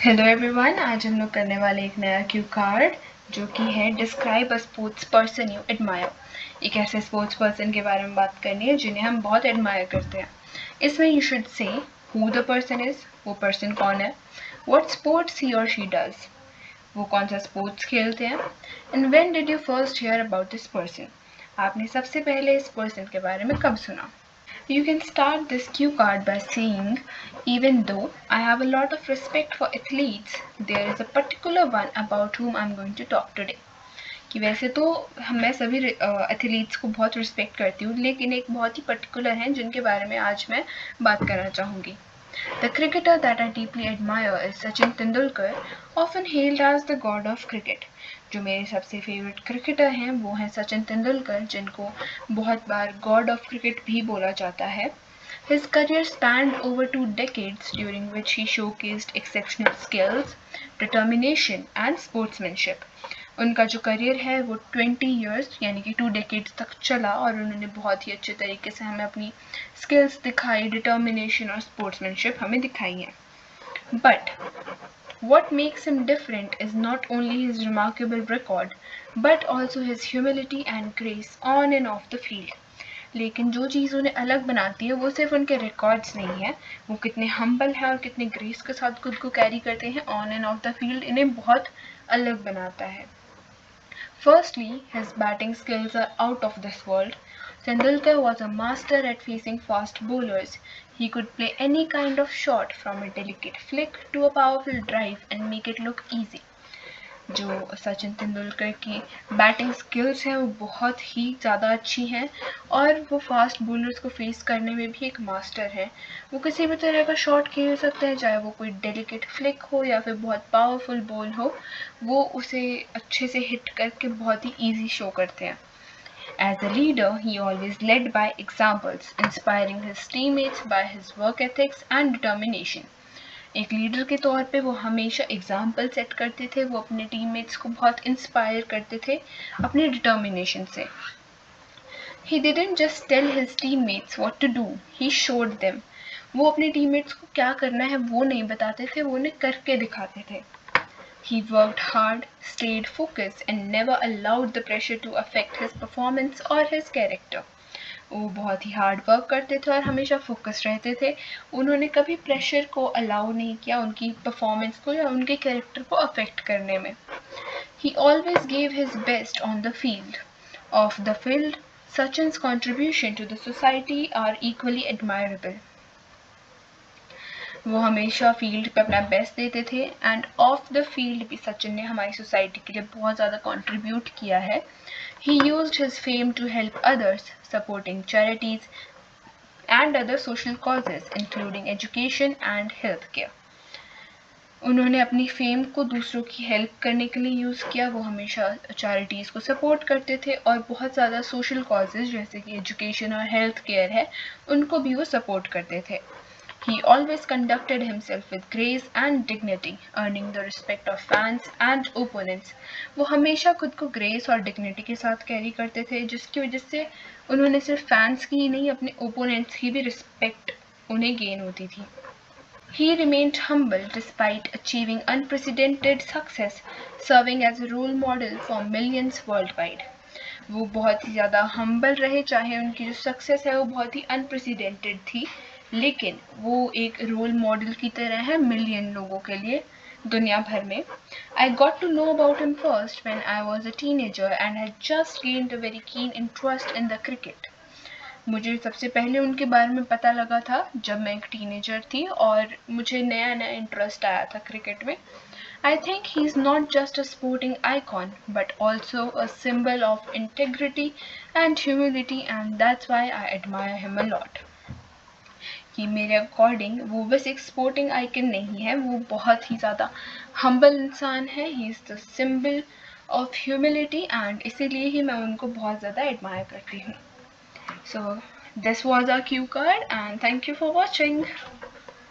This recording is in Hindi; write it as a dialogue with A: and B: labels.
A: हेलो एवरीवन, आज हम लोग करने वाले एक नया क्यू कार्ड जो कि है describe a sports person you admire. एक ऐसे स्पोर्ट्स पर्सन के बारे में बात करनी है जिन्हें हम बहुत एडमायर करते हैं। इसमें you should say who the person is, वो पर्सन कौन है, व्हाट स्पोर्ट्स ही और शी डज, वो कौन सा स्पोर्ट्स खेलते हैं, and when did you first here about this person, आपने सबसे पहले इस पर्सन के बारे में कब सुना। You can start this cue card by saying, even though I have a lot of respect for athletes, there is a particular one about whom I'm going to talk today. कि वैसे तो मैं सभी एथलीट्स को बहुत रिस्पेक्ट करती हूँ, लेकिन एक बहुत ही पर्टिकुलर हैं जिनके बारे में आज मैं बात करना चाहूँगी। The cricketer that I deeply admire is Sachin Tendulkar, often hailed as the god of cricket. जो मेरे सबसे फेवरेट क्रिकेटर हैं वो हैं सचिन तेंदुलकर, जिनको बहुत बार गॉड ऑफ क्रिकेट भी बोला जाता है. His career spanned over 2 decades, during which he showcased exceptional skills, determination and sportsmanship. उनका जो करियर है वो 20 years यानी कि 2 decades तक चला और उन्होंने बहुत ही अच्छे तरीके से हमें अपनी स्किल्स दिखाई, डिटर्मिनेशन और स्पोर्ट्समैनशिप हमें दिखाई है. But what makes him different is not only his remarkable record, but also his humility and grace on and off the field. लेकिन जो चीज़ उन्हें अलग बनाती है वो सिर्फ उनके रिकॉर्ड्स नहीं है, वो कितने हम्बल हैं और कितने ग्रेस के साथ खुद को कैरी करते हैं on end of the field, इन्हें बहुत अलग बनाता है. Firstly, his batting skills are out of this world. Tendulkar was a master at facing fast bowlers. He could play any kind of shot, from a delicate flick to a powerful drive, and make it look easy. जो सचिन तेंदुलकर की बैटिंग स्किल्स हैं वो बहुत ही ज़्यादा अच्छी हैं और वो फास्ट बॉलर्स को फेस करने में भी एक मास्टर है. वो किसी भी तरह का शॉट खेल सकते हैं, चाहे वो कोई डेलिकेट फ्लिक हो या फिर बहुत पावरफुल बॉल हो, वो उसे अच्छे से हिट करके बहुत ही ईजी शो करते हैं. As a leader, he always led by examples, inspiring his teammates by his work ethics and determination. एक लीडर के तौर पे वो हमेशा एग्जाम्पल सेट करते थे, वो अपने टीममेट्स को बहुत इंस्पायर करते थे अपने डिटर्मिनेशन से. He didn't just tell his teammates what to do, he showed them. वो अपने टीममेट्स को क्या करना है वो नहीं बताते थे, वो उन्हें करके दिखाते थे. He worked hard, stayed focused and never allowed the pressure to affect his performance or his character. वो बहुत ही हार्ड वर्क करते थे और हमेशा फोकस रहते थे. उन्होंने कभी प्रेशर को अलाउ नहीं किया उनकी परफॉर्मेंस को या उनके कैरेक्टर को अफेक्ट करने में. He always gave his best on the field. Off the field, Sachin's contribution to the society are equally admirable. वो हमेशा फील्ड पे अपना बेस्ट देते थे एंड ऑफ द फील्ड भी सचिन ने हमारी सोसाइटी के लिए बहुत ज़्यादा कंट्रीब्यूट किया है. He used his fame to help others, supporting charities and other social causes, including education and healthcare. उन्होंने अपनी फेम को दूसरों की हेल्प करने के लिए यूज़ किया. वो हमेशा चैरिटीज़ को सपोर्ट करते थे और बहुत ज़्यादा सोशल कॉजेज़ जैसे कि एजुकेशन और हेल्थ केयर है उनको भी वो सपोर्ट करते थे. He always conducted himself with grace and dignity, earning the respect of fans and opponents. वो हमेशा खुद को ग्रेस और डिग्निटी के साथ कैरी करते थे, जिसकी वजह से उन्होंने सिर्फ फैंस की ही नहीं अपने ओपोनेंट्स की भी रिस्पेक्ट उन्हें गेन होती थी. He remained humble despite achieving unprecedented success, serving as a role model for millions worldwide. वो बहुत ही ज़्यादा हम्बल रहे, चाहे उनकी जो सक्सेस है वो बहुत ही अनप्रेसिडेंटेड थी, लेकिन वो एक रोल मॉडल की तरह है मिलियन लोगों के लिए दुनिया भर में. I got to know about him first when I was a teenager and had just gained a very keen interest in the cricket. मुझे सबसे पहले उनके बारे में पता लगा था जब मैं एक टीनेजर थी और मुझे नया नया इंटरेस्ट आया था क्रिकेट में. I think he's not just a sporting icon, but also a symbol of integrity and humility, and that's why I admire him a lot. कि मेरे अकॉर्डिंग वो बस एक स्पोर्टिंग आइकन नहीं है, वो बहुत ही ज़्यादा हम्बल इंसान है. He is the symbol of humility and इसीलिए ही मैं उनको बहुत ज़्यादा एडमायर करती हूँ. So this was our cue card and thank you for watching.